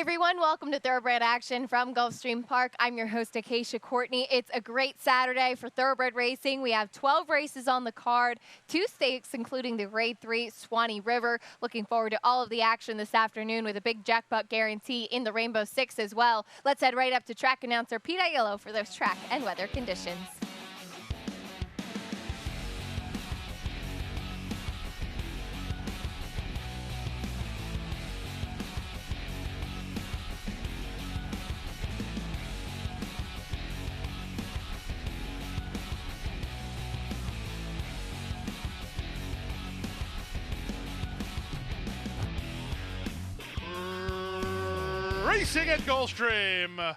everyone, welcome to Thoroughbred Action from Gulfstream Park. I'm your host, Acacia Courtney. It's a great Saturday for thoroughbred racing. We have 12 races on the card, 2 stakes, including the Grade 3 Swanee River. Looking forward to all of the action this afternoon with a big jackpot guarantee in the Rainbow Six as well. Let's head right up to track announcer Pete Aiello for those track and weather conditions. Racing at Gulfstream.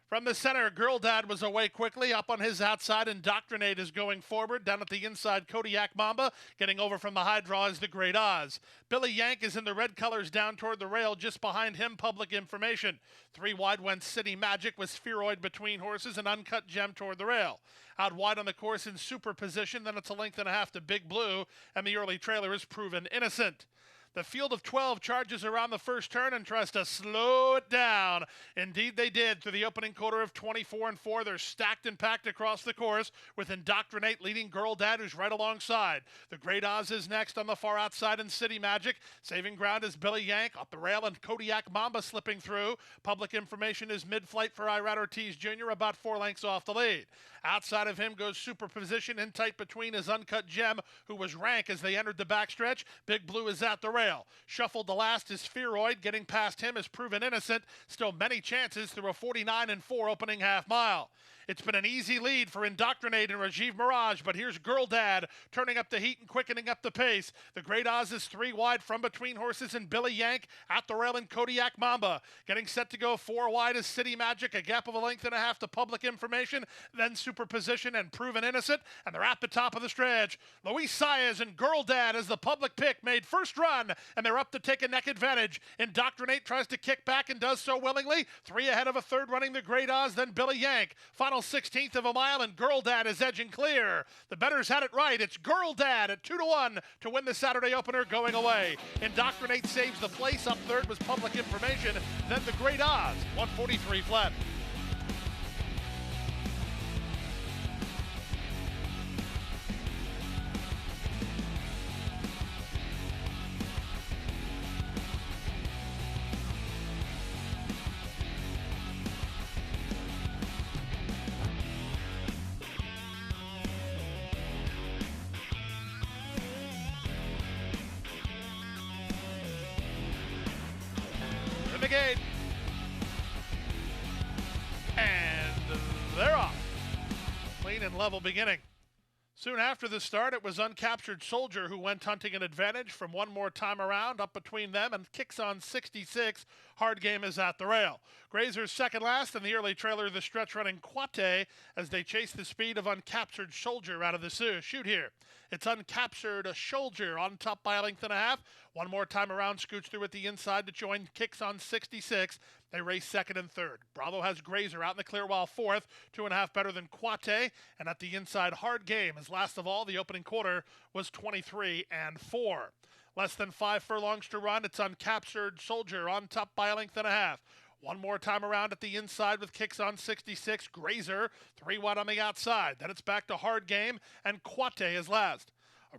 From the center, Girl Dad was away quickly. Up on his outside, Indoctrinate is going forward. Down at the inside, Kodiak Mamba. Getting over from the high draw is the Great Oz. Billy Yank is in the red colors down toward the rail. Just behind him, Public Information. 3 wide went City Magic with Spheroid between horses and Uncut Gem toward the rail. Out wide on the course in super position. Then it's a length and a half to Big Blue. And the early trailer is Proven Innocent. The field of 12 charges around the first turn and tries to slow it down. Indeed, they did. Through the opening quarter of 24 and 4, they're stacked and packed across the course with Indoctrinate leading Girl Dad, who's right alongside. The Great Oz is next on the far outside in City Magic. Saving ground is Billy Yank up the rail and Kodiak Mamba slipping through. Public Information is mid-flight for Irad Ortiz Jr., about 4 lengths off the lead. Outside of him goes Superposition. In tight between is Uncut Gem, who was rank as they entered the backstretch. Big Blue is at the rail. Shuffled to last is Spheroid. Getting past him is Proven Innocent. Still many chances through a 49 and 4 opening half mile. It's been an easy lead for Indoctrinate and Rajiv Mirage, but here's Girl Dad turning up the heat and quickening up the pace. The Great Oz is 3 wide from between horses and Billy Yank at the rail and Kodiak Mamba. Getting set to go 4 wide is City Magic, a gap of a length and a half to Public Information, then Superposition and Proven Innocent, and they're at the top of the stretch. Luis Saez and Girl Dad as the public pick made first run, and they're up to take a neck advantage. Indoctrinate tries to kick back and does so willingly. 3 ahead of a third running the Great Oz, then Billy Yank. Final 16th of a mile, and Girl Dad is edging clear. The bettors had it right. It's Girl Dad at 2-1 to win the Saturday opener going away. Indoctrinate saves the place. Up third was Public Information, then the Great Oz, 143 flat. The gate. And they're off. Clean and level beginning. Soon after the start, it was Uncaptured Soldier who went hunting an advantage from one more time around. Up between them and kicks on 66. Hard Game is at the rail. Grazer's second last, and the early trailer, the stretch running Quate, as they chase the speed of Uncaptured Soldier out of the chute here. It's Uncaptured Soldier on top by a length and a half. One more time around, scoots through at the inside to join kicks on 66. They race second and third. Bravo has Grazer out in the clear while fourth, 2.5 better than Quate. And at the inside, Hard Game, as last of all, the opening quarter was 23 and 4. Less than 5 furlongs to run. It's Uncaptured Soldier on top by a length and a half. One more time around at the inside with kicks on 66. Grazer, 3 wide on the outside. Then it's back to Hard Game, and Quate is last.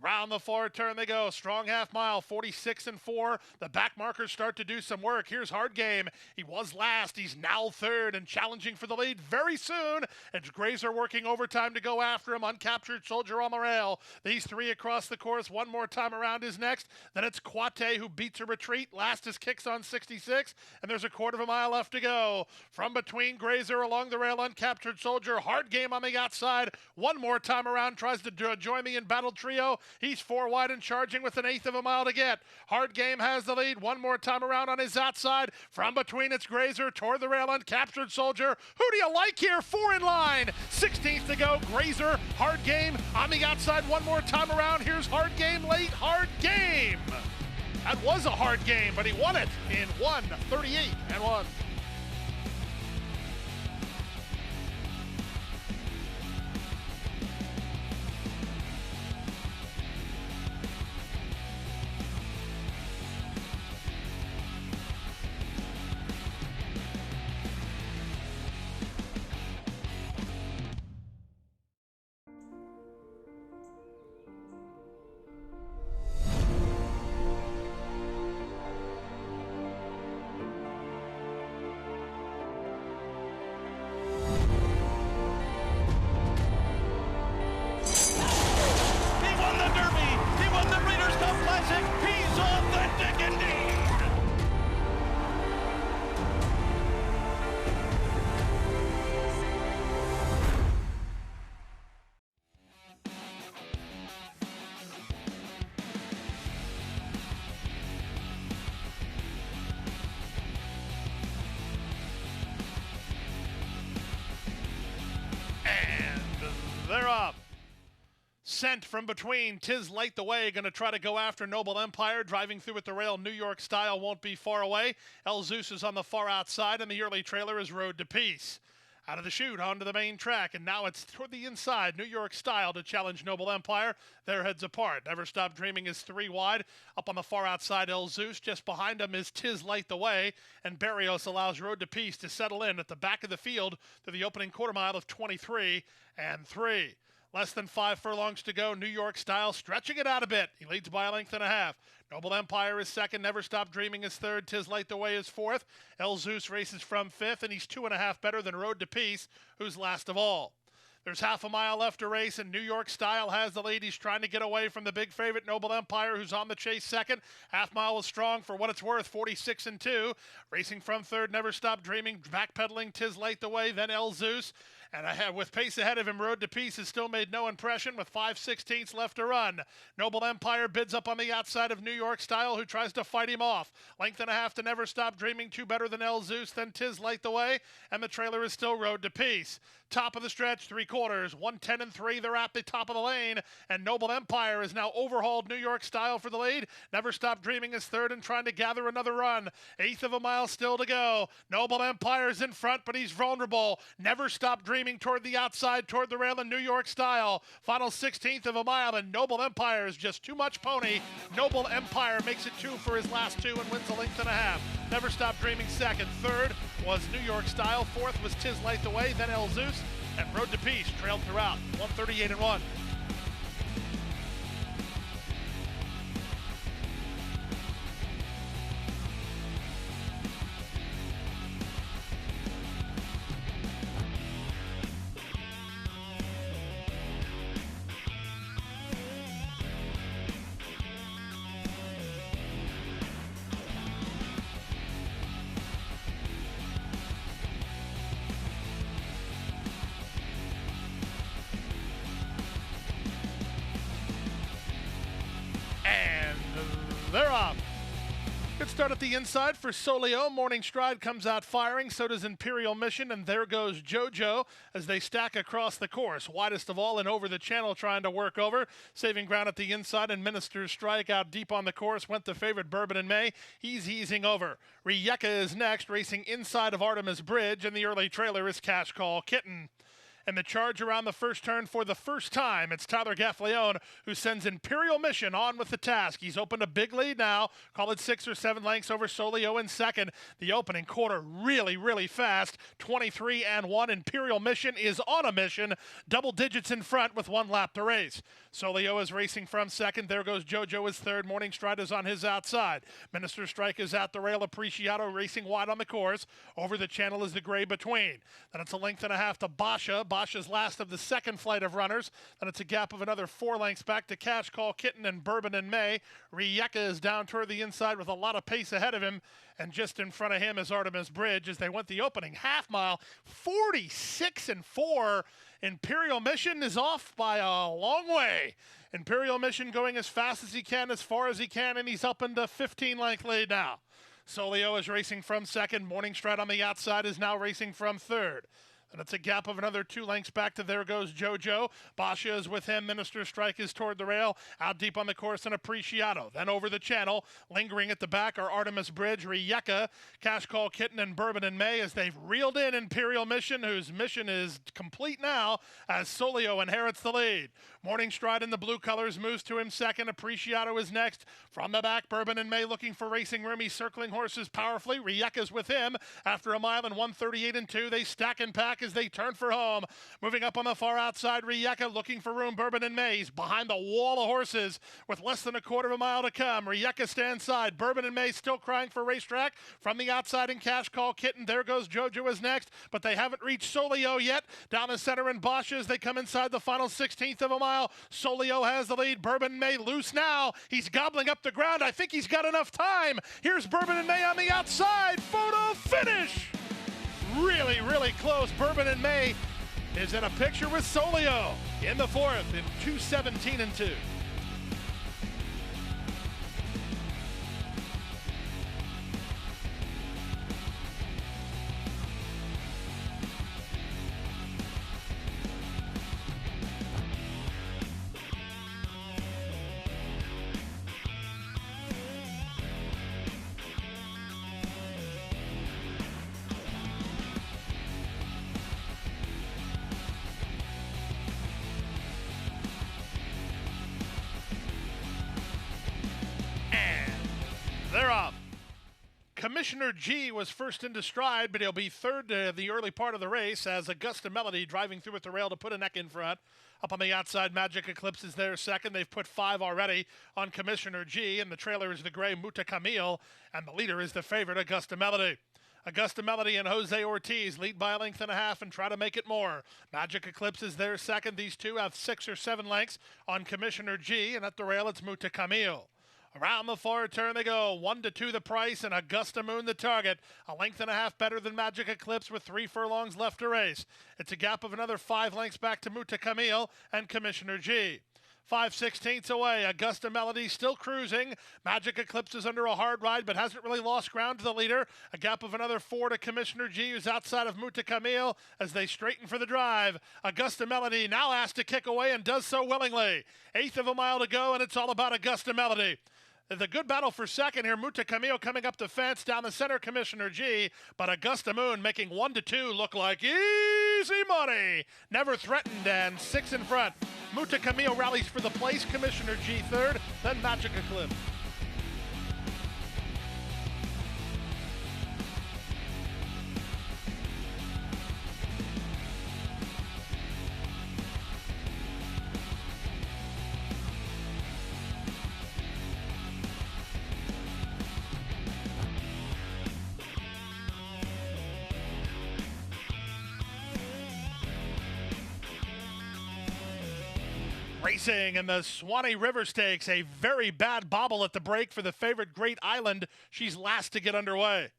Around the forward turn they go. Strong half mile, 46 and 4. The back markers start to do some work. Here's Hard Game. He was last. He's now third and challenging for the lead very soon. And Grazer working overtime to go after him. Uncaptured Soldier on the rail. These 3 across the course. One more time around is next. Then it's Quate who beats a retreat. Last is kicks on 66. And there's a quarter of a mile left to go. From between Grazer along the rail, Uncaptured Soldier. Hard Game on the outside. One more time around. Tries to join me in battle trio. He's 4 wide and charging with 1/8 of a mile to get. Hard Game has the lead. One more time around on his outside. From between it's Grazer toward the rail, Uncaptured Soldier. Who do you like here? 4 in line. 16th to go. Grazer, Hard Game on the outside. One more time around. Here's Hard Game late. Hard Game. That was a hard game, but he won it in 1:38 and 1. they're up. Sent from between, Tis Light the Way, going to try to go after Noble Empire. Driving through at the rail, New York Style won't be far away. El Zeus is on the far outside, and the early trailer is Road to Peace. Out of the chute, onto the main track, and now it's toward the inside. New York Style to challenge Noble Empire. Their heads apart. Never Stop Dreaming is 3 wide. Up on the far outside, El Zeus. Just behind him is Tis Light the Way, and Barrios allows Road to Peace to settle in at the back of the field to the opening quarter mile of 23 and 3. Less than 5 furlongs to go. New York Style stretching it out a bit. He leads by a length and a half. Noble Empire is second. Never Stop Dreaming is third. Tis Light the Way is fourth. El Zeus races from fifth, and he's 2.5 better than Road to Peace, who's last of all. There's half a mile left to race, and New York Style has the lead. He's trying to get away from the big favorite, Noble Empire, who's on the chase second. Half mile is strong for what it's worth, 46 and 2. Racing from third, Never Stop Dreaming, backpedaling, Tis Light the Way, then El Zeus. And with pace ahead of him, Road to Peace has still made no impression with 5/16 left to run. Noble Empire bids up on the outside of New York Style, who tries to fight him off. Length and a half to Never Stop Dreaming, 2 better than El Zeus, then Tis Light the Way, and the trailer is still Road to Peace. Top of the stretch, 3/4, 110 and 3. They're at the top of the lane, and Noble Empire is now overhauled New York Style for the lead. Never Stop Dreaming is third and trying to gather another run. 1/8 of a mile still to go. Noble Empire's in front, but he's vulnerable. Never Stop Dreaming toward the outside, toward the rail in New York Style. Final 16th of a mile, and Noble Empire is just too much pony. Noble Empire makes it 2 for his last 2 and wins a length and a half. Never Stop Dreaming second. Third was New York Style. Fourth was Tis Light the Way, then El Zeus. And Road to Peace trailed throughout, 138 and 1. They're off. Good start at the inside for Solio. Morning Stride comes out firing. So does Imperial Mission. And there goes JoJo as they stack across the course. Widest of all and over the channel trying to work over. Saving ground at the inside and Minister's Strike out deep on the course. Went the favorite Bourbon in May. He's easing over. Rijeka is next, racing inside of Artemis Bridge. And the early trailer is Cash Call Kitten. And the charge around the first turn for the first time. It's Tyler Gaffleone who sends Imperial Mission on with the task. He's opened a big lead now. Call it 6 or 7 lengths over Solio in second. The opening quarter really fast. 23 and 1. Imperial Mission is on a mission. Double digits in front with 1 lap to race. Solio is racing from second. There goes JoJo is third. Morning Stride is on his outside. Minister's Strike is at the rail. Appreciato racing wide on the course. Over the channel is the gray between. Then it's a length and a half to Basha. Basha's last of the second flight of runners. Then it's a gap of another 4 lengths back to Cash Call Kitten and Bourbon in May. Rijeka is down toward the inside with a lot of pace ahead of him. And just in front of him is Artemis Bridge as they went the opening half mile. 46 and 4. Imperial Mission is off by a long way. Imperial Mission going as fast as he can, as far as he can, and he's up into 15-length lead now. Solio is racing from second. Morning Stride on the outside is now racing from third. And it's a gap of another 2 lengths back to there goes JoJo. Basha is with him. Minister's Strike is toward the rail. Out deep on the course and Appreciato. Then over the channel, lingering at the back are Artemis Bridge, Rijeka, Cash Call Kitten, and Bourbon in May as they've reeled in Imperial Mission, whose mission is complete now as Solio inherits the lead. Morning Stride in the blue colors moves to him second. Appreciato is next. From the back, Bourbon in May looking for racing room. He's circling horses powerfully. Rijeka's with him. After a mile and 138 and 2, they stack and pack as they turn for home. Moving up on the far outside, Rijeka looking for room. Bourbon in May. He's behind the wall of horses with less than a quarter of a mile to come. Rijeka stands side. Bourbon in May still crying for racetrack. From the outside in Cash Call Kitten, there goes JoJo is next, but they haven't reached Solio yet. Down the center in Basha as they come inside the final 16th of a mile. Solio has the lead. Bourbon in May loose now. He's gobbling up the ground. I think he's got enough time. Here's Bourbon in May on the outside. Photo finish. Really close. Bourbon in May is in a picture with Solio in the fourth in 2:17 and 2. They're off. Commissioner G was first into stride, but he'll be third to the early part of the race as Augusta Melody driving through at the rail to put a neck in front. Up on the outside, Magic Eclipse is there second. They've put 5 already on Commissioner G, and the trailer is the gray Muta Camille, and the leader is the favorite Augusta Melody. Augusta Melody and Jose Ortiz lead by a length and a half and try to make it more. Magic Eclipse is there second. These two have 6 or 7 lengths on Commissioner G, and at the rail it's Muta Camille. Around the far turn they go, 1-2 the price, and Augusta Moon the target. A length and a half better than Magic Eclipse with 3 furlongs left to race. It's a gap of another 5 lengths back to Muta Camille and Commissioner G. 5/16 away, Augusta Melody still cruising. Magic Eclipse is under a hard ride but hasn't really lost ground to the leader. A gap of another 4 to Commissioner G, who's outside of Muta Camille as they straighten for the drive. Augusta Melody now asked to kick away and does so willingly. 1/8 of a mile to go, and it's all about Augusta Melody. The good battle for second here. Muta Camille coming up the fence down the center, Commissioner G, but Augusta Moon making 1-2 look like easy money. Never threatened, and 6 in front. Muta Camille rallies for the place, Commissioner G third, then Magic Eclipse. Racing in the Swanee River Stakes, a very bad bobble at the break for the favorite Great Island. She's last to get underway.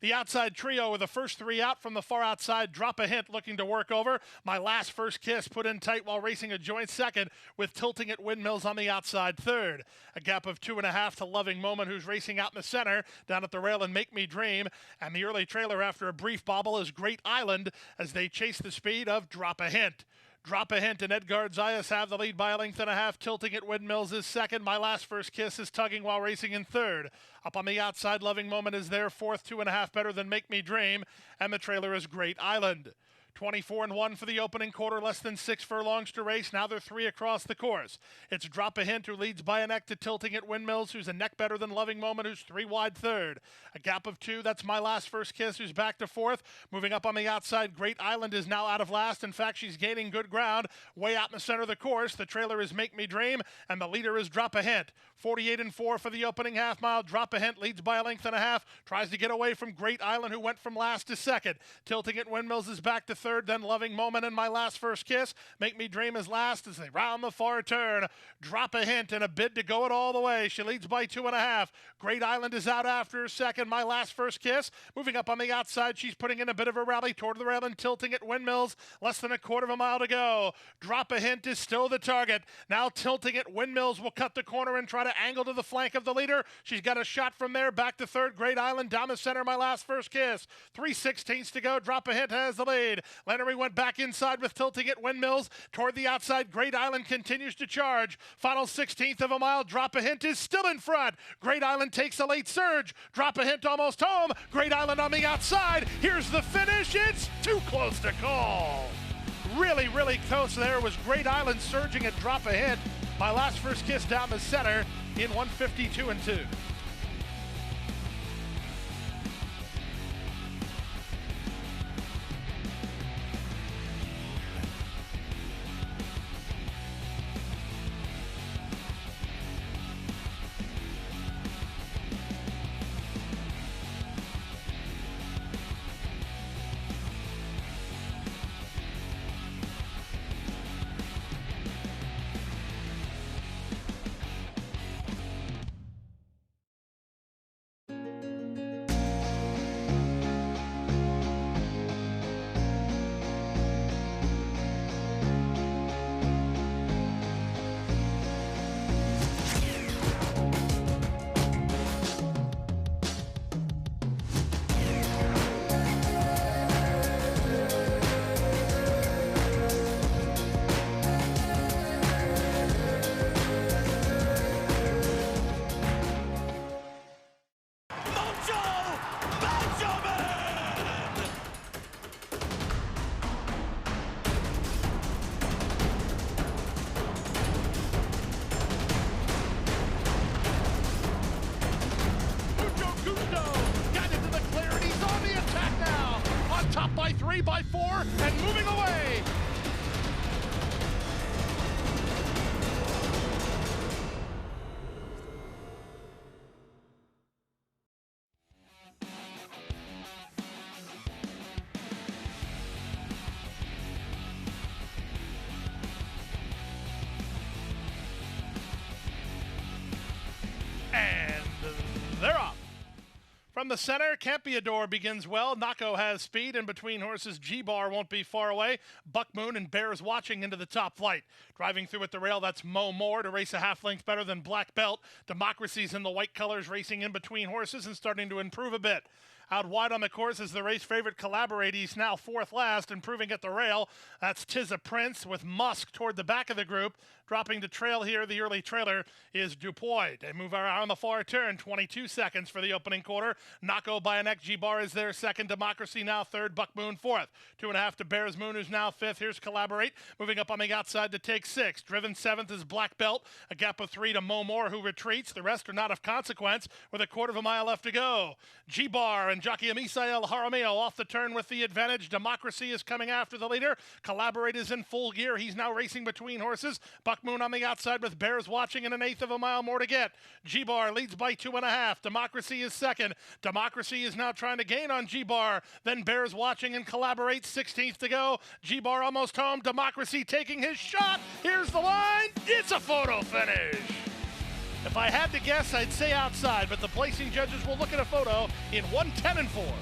The outside trio with the first 3 out from the far outside. Drop a Hint looking to work over. My Last First Kiss put in tight while racing a joint second with Tilting at Windmills on the outside third. A gap of 2.5 to Loving Moment, who's racing out in the center down at the rail and Make Me Dream. And the early trailer after a brief bobble is Great Island as they chase the speed of Drop a Hint. Drop a Hint and Edgard Zayas have the lead by a length and a half. Tilting at Windmills is second. My Last First Kiss is tugging while racing in third. Up on the outside, Loving Moment is there fourth, 2.5 better than Make Me Dream. And the trailer is Great Island. 24-1 for the opening quarter, less than 6 furlongs to race. Now they're 3 across the course. It's Drop a Hint, who leads by a neck to Tilting at Windmills, who's a neck better than Loving Moment, who's 3 wide third. A gap of 2, that's My Last First Kiss, who's back to fourth. Moving up on the outside, Great Island is now out of last. In fact, she's gaining good ground. Way out in the center of the course, the trailer is Make Me Dream, and the leader is Drop a Hint. 48-4 for the opening half mile. Drop a Hint leads by a length and a half. Tries to get away from Great Island, who went from last to second. Tilting at Windmills is back to third, then Loving Moment and My Last First Kiss. Make Me Dream is last as they round the far turn. Drop a Hint in a bid to go it all the way. She leads by 2.5. Great Island is out after her second. My Last First Kiss. Moving up on the outside, she's putting in a bit of a rally toward the rail and Tilting at Windmills. Less than a quarter of a mile to go. Drop a Hint is still the target. Now Tilting at Windmills will cut the corner and try to angle to the flank of the leader. She's got a shot from there. Back to third. Great Island down the center. My Last First Kiss. 3/16 to go. Drop a Hint has the lead. Lenery went back inside with Tilting at Windmills. Toward the outside, Great Island continues to charge. Final 16th of a mile. Drop a Hint is still in front. Great Island takes a late surge. Drop a Hint almost home. Great Island on the outside. Here's the finish. It's too close to call. Really, really close there was Great Island surging at Drop a Hint. My Last First Kiss down the center in 152-2. From the center, Campeador begins well. Nako has speed. In between horses, G-Bar won't be far away. Buck Moon and Bears Watching into the top flight. Driving through at the rail, that's Mo Moore to race a half length better than Black Belt. Democracy's in the white colors racing in between horses and starting to improve a bit. Out wide on the course is the race favorite Collaborate. He's now fourth last, improving at the rail. That's Tis a Prince with Musk toward the back of the group. Dropping to trail here, the early trailer is Dupois. They move around the far turn, 22 seconds for the opening quarter. Nako by a neck, G-Bar is there second. Democracy now third, Buck Moon fourth. 2.5 to Bears Moon, who's now fifth. Here's Collaborate, moving up on the outside to take sixth. Driven seventh is Black Belt. A gap of 3 to Mo Moore, who retreats. The rest are not of consequence, with a quarter of a mile left to go. G-Bar and jockey Misael Jaramillo off the turn with the advantage. Democracy is coming after the leader. Collaborate is in full gear. He's now racing between horses. Buck Moon on the outside with Bears Watching and 1/8 of a mile more to get. G-Bar leads by 2.5. Democracy is second. Democracy is now trying to gain on G-Bar. Then Bears Watching and Collaborate, 16th to go. G-Bar almost home. Democracy taking his shot. Here's the line. It's a photo finish. If I had to guess, I'd say outside, but the placing judges will look at a photo in 1:10-4.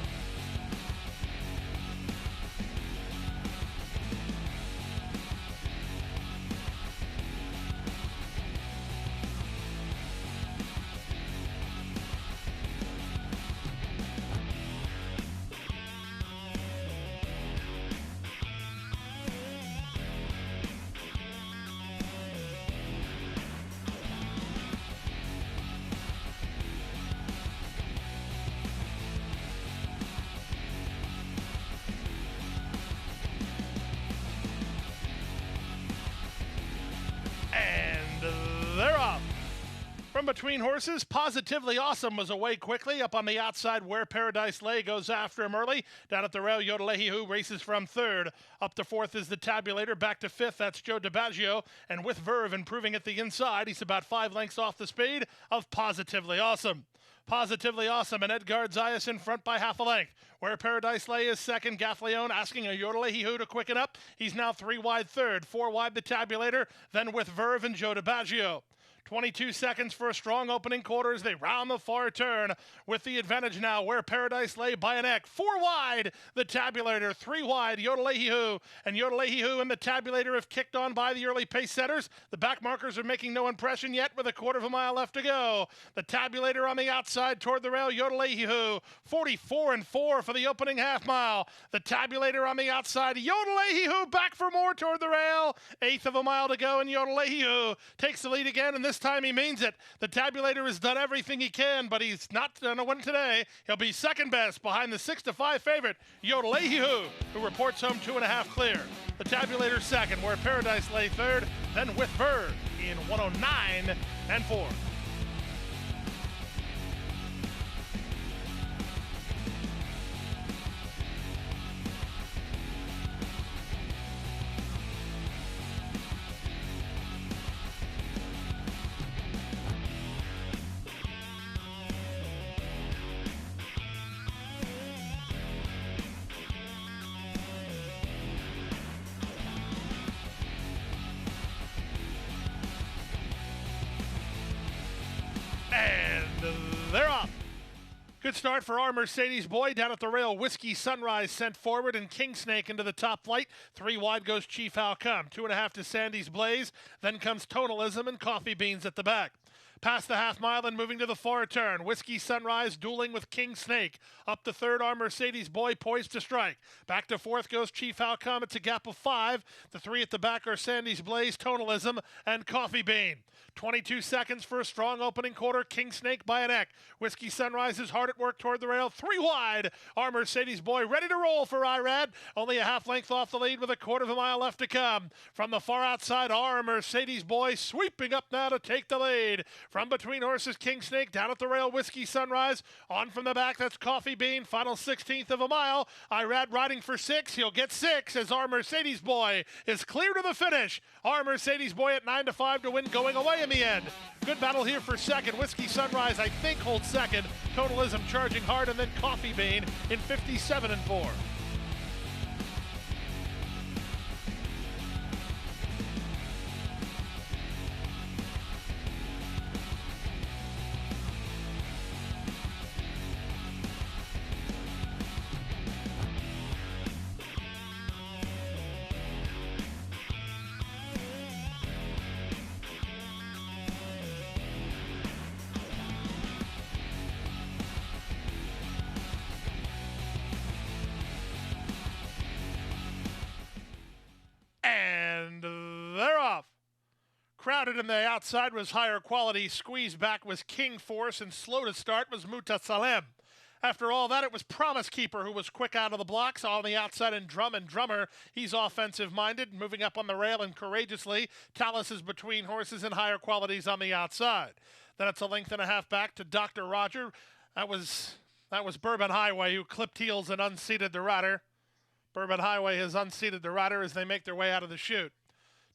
They're off. From between horses, Positively Awesome was away quickly. Up on the outside, Where Paradise Lay goes after him early. Down at the rail, Yodelehihu races from third. Up to fourth is the Tabulator. Back to fifth, that's Joe DiBaggio. And with Verve improving at the inside, he's about 5 lengths off the speed of Positively Awesome. Positively Awesome and Edgard Zayas in front by half a length. Where Paradise Lay is second, Gaffleone asking a Yodelehihu to quicken up. He's now 3 wide third, 4 wide the Tabulator, then with Verve and Joe DiBaggio. 22 seconds for a strong opening quarter as they round the far turn with the advantage now. Where Paradise Lay by a neck. 4 wide, the Tabulator. 3 wide, Yodelehihu. And Yodelehihu and the Tabulator have kicked on by the early pace setters. The back markers are making no impression yet with a quarter of a mile left to go. The Tabulator on the outside toward the rail, Yodelehihu. 44-4 for the opening half mile. The Tabulator on the outside, Yodelehihu back for more toward the rail. 1/8 of a mile to go, and Yodelehihu takes the lead again, and this time he means it. The Tabulator has done everything he can, but he's not going to win today. He'll be second best behind the 6-5 favorite, Yodelehihu, who reports home 2.5 clear. The Tabulator second, Where Paradise Lay third, then with Verve in 109-4. And they're off. Good start for our Mercedes boy. Down at the rail, Whiskey Sunrise sent forward and King Snake into the top flight. 3 wide goes Chief How Come. 2.5 to Sandy's Blaze. Then comes Tonalism and Coffee Beans at the back. Past the half mile and moving to the far turn. Whiskey Sunrise dueling with King Snake. Up to third, our Mercedes boy poised to strike. Back to fourth goes Chief How Come. It's a gap of 5. The 3 at the back are Sandy's Blaze, Tonalism, and Coffee Bean. 22 seconds for a strong opening quarter. King Snake by a neck. Whiskey Sunrise is hard at work toward the rail. 3 wide. Our Mercedes boy ready to roll for Irad. Only a half length off the lead with a quarter of a mile left to come. From the far outside, our Mercedes boy sweeping up now to take the lead. From between horses, King Snake. Down at the rail, Whiskey Sunrise. On from the back, that's Coffee Bean. Final 16th of a mile. Irad riding for 6. He'll get 6 as our Mercedes boy is clear to the finish. Our Mercedes boy at 9-5 to win, going away in the end. Good battle here for second. Whiskey Sunrise, I think, holds second. Totalism charging hard, and then Coffee Bean in 57-4. crowded, and the outside was Higher Quality. Squeeze back was King Force, and slow to start was Muta Salem. After all that, it was Promise Keeper who was quick out of the blocks on the outside, and Drummer. He's offensive-minded, moving up on the rail and courageously. Talus is between horses, and Higher Qualities on the outside. Then it's a length and a half back to Dr. Roger. That was Bourbon Highway who clipped heels and unseated the rider. Bourbon Highway has unseated the rider as they make their way out of the chute.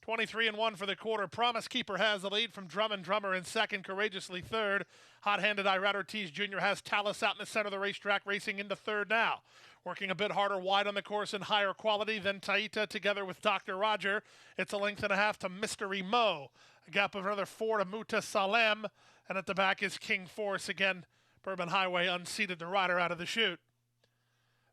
23-1 for the quarter. Promise Keeper has the lead from Drummer in second, courageously third. Hot-handed Irad Ortiz Jr. has Talus out in the center of the racetrack, racing into third now. Working a bit harder wide on the course and Higher Quality than Taita together with Dr. Roger. It's a length and a half to Mystery Mo. A gap of another 4 to Muta Salem. And at the back is King Force. Again, Bourbon Highway unseated the rider out of the chute.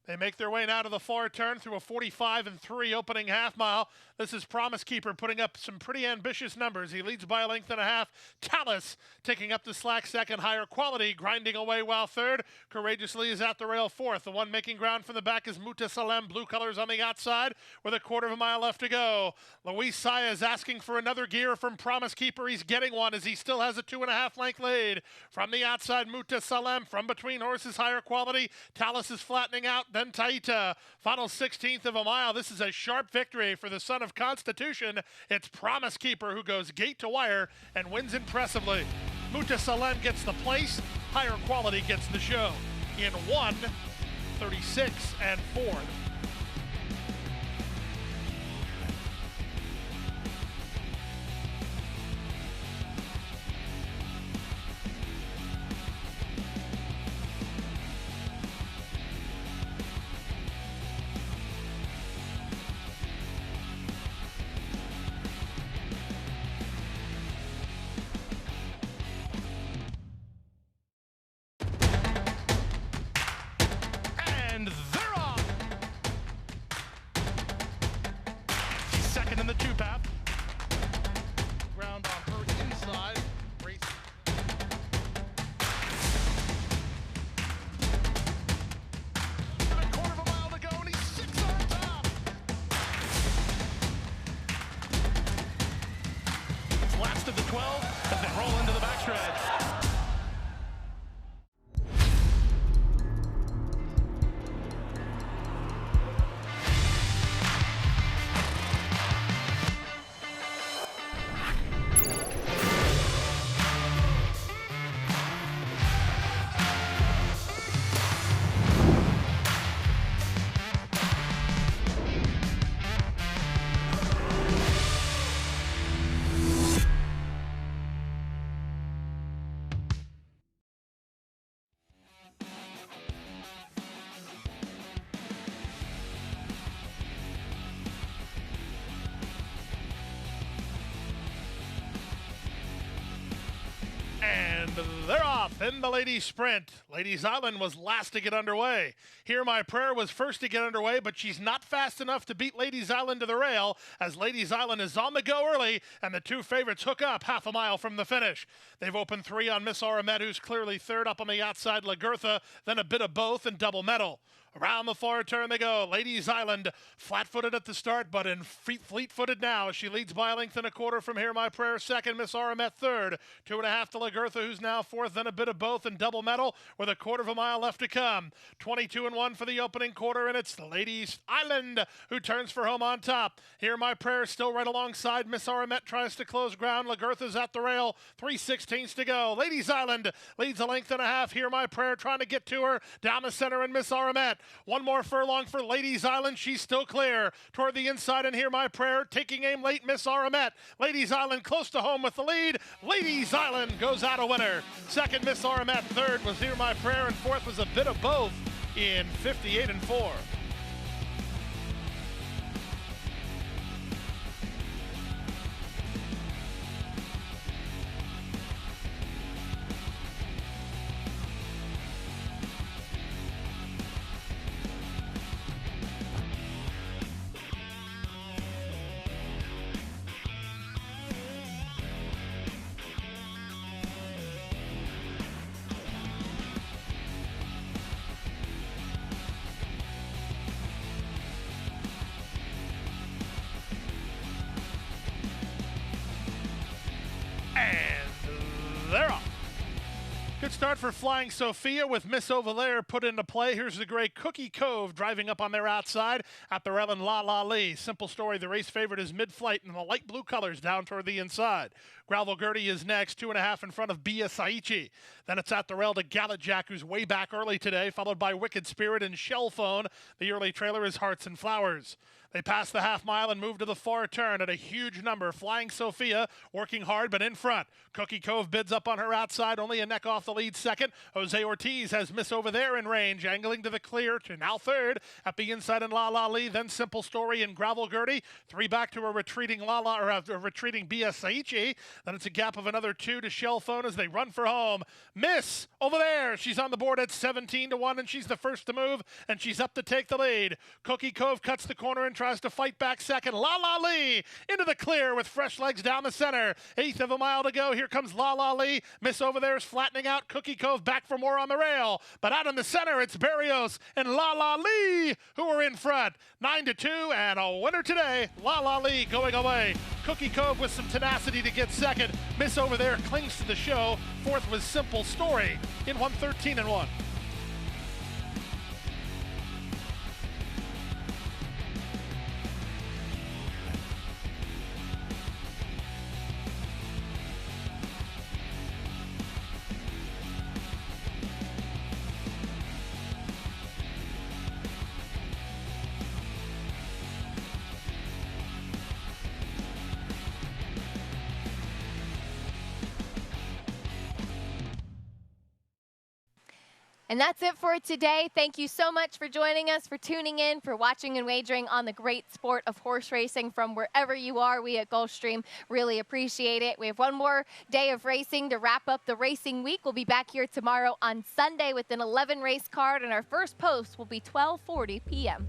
They make their way now to the far turn through a 45-3 opening half mile. This is Promise Keeper putting up some pretty ambitious numbers. He leads by a length and a half. Talus taking up the slack second. Higher Quality grinding away while third. Courageously is at the rail fourth. The one making ground from the back is Muta Salem. Blue colors on the outside with a quarter of a mile left to go. Luis Saya is asking for another gear from Promise Keeper. He's getting one as he still has a 2.5 length lead. From the outside, Muta Salem. From between horses, Higher Quality. Talus is flattening out. Then Taita, final 16th of a mile. This is a sharp victory for the son of Constitution. It's Promise Keeper who goes gate to wire and wins impressively. Muta Salem gets the place. Higher Quality gets the show in 1:36-4. And they're off. Second in the two path. Ground on her inside. Race. And a quarter of a mile to go, and he's 6 on top. It's last of the 12 as they roll into the backstretch. And they're off in the ladies' sprint. Ladies Island was last to get underway. Here My Prayer was first to get underway, but she's not fast enough to beat Ladies Island to the rail as Ladies Island is on the go early, and the two favorites hook up half a mile from the finish. They've opened 3 on Miss Aramet, who's clearly third. Up on the outside, Lagertha, then a bit of both and double medal. Around the far turn they go. Ladies Island, flat-footed at the start, but in fleet-footed now. She leads by a length and a quarter from Here My Prayer second. Miss Aramet third. 2.5 to Lagertha, who's now fourth, then a bit of both and double medal with a quarter of a mile left to come. 22-1 for the opening quarter, and it's the Ladies Island who turns for home on top. Here My Prayer still right alongside. Miss Aramet tries to close ground. Lagertha's at the rail. 3/16 to go. Ladies Island leads a length and a half. Here My Prayer trying to get to her down the center, and Miss Aramet. One more furlong for Ladies Island. She's still clear. Toward the inside, and Here My Prayer taking aim late. Miss Aramet. Ladies Island close to home with the lead. Ladies Island goes out a winner. Second, Miss Aramet. Third was Here My Prayer, and fourth was a bit of both in 58-4. Good start for Flying Sophia with Miss Over There put into play. Here's the great Cookie Cove driving up on their outside at the rail and La La Lee. Simple story, the race favorite is mid-flight in the light blue colors down toward the inside. Gravel Gertie is next, 2.5 in front of Bia Saichi. Then it's at the rail to Gallet Jack, who's way back early today, followed by Wicked Spirit and Shell Phone. The early trailer is Hearts and Flowers. They pass the half mile and move to the far turn at a huge number. Flying Sophia working hard but in front. Cookie Cove bids up on her outside, only a neck off the lead second. Jose Ortiz has Miss Over There in range, angling to the clear to now third. At the inside in La La Lee, then Simple Story and Gravel Gertie. 3 back to a retreating a retreating Bia Saichi. Then it's a gap of another 2 to Shell Phone as they run for home. Miss Over There, she's on the board at 17-1, and she's the first to move, and she's up to take the lead. Cookie Cove cuts the corner and tries to fight back second. La La Lee into the clear with fresh legs down the center. 1/8 of a mile to go. Here comes La La Lee. Miss Over There is flattening out. Cookie Cove back for more on the rail. But out in the center, it's Barrios and La La Lee who are in front. 9-2 and a winner today. La La Lee going away. Cookie Cove with some tenacity to get second. Miss Over There clings to the show. Fourth was Simple Story in 1:13-1. And that's it for today. Thank you so much for joining us, for tuning in, for watching and wagering on the great sport of horse racing from wherever you are. We at Gulfstream really appreciate it. We have one more day of racing to wrap up the racing week. We'll be back here tomorrow on Sunday with an 11 race card, and our first post will be 12:40 p.m.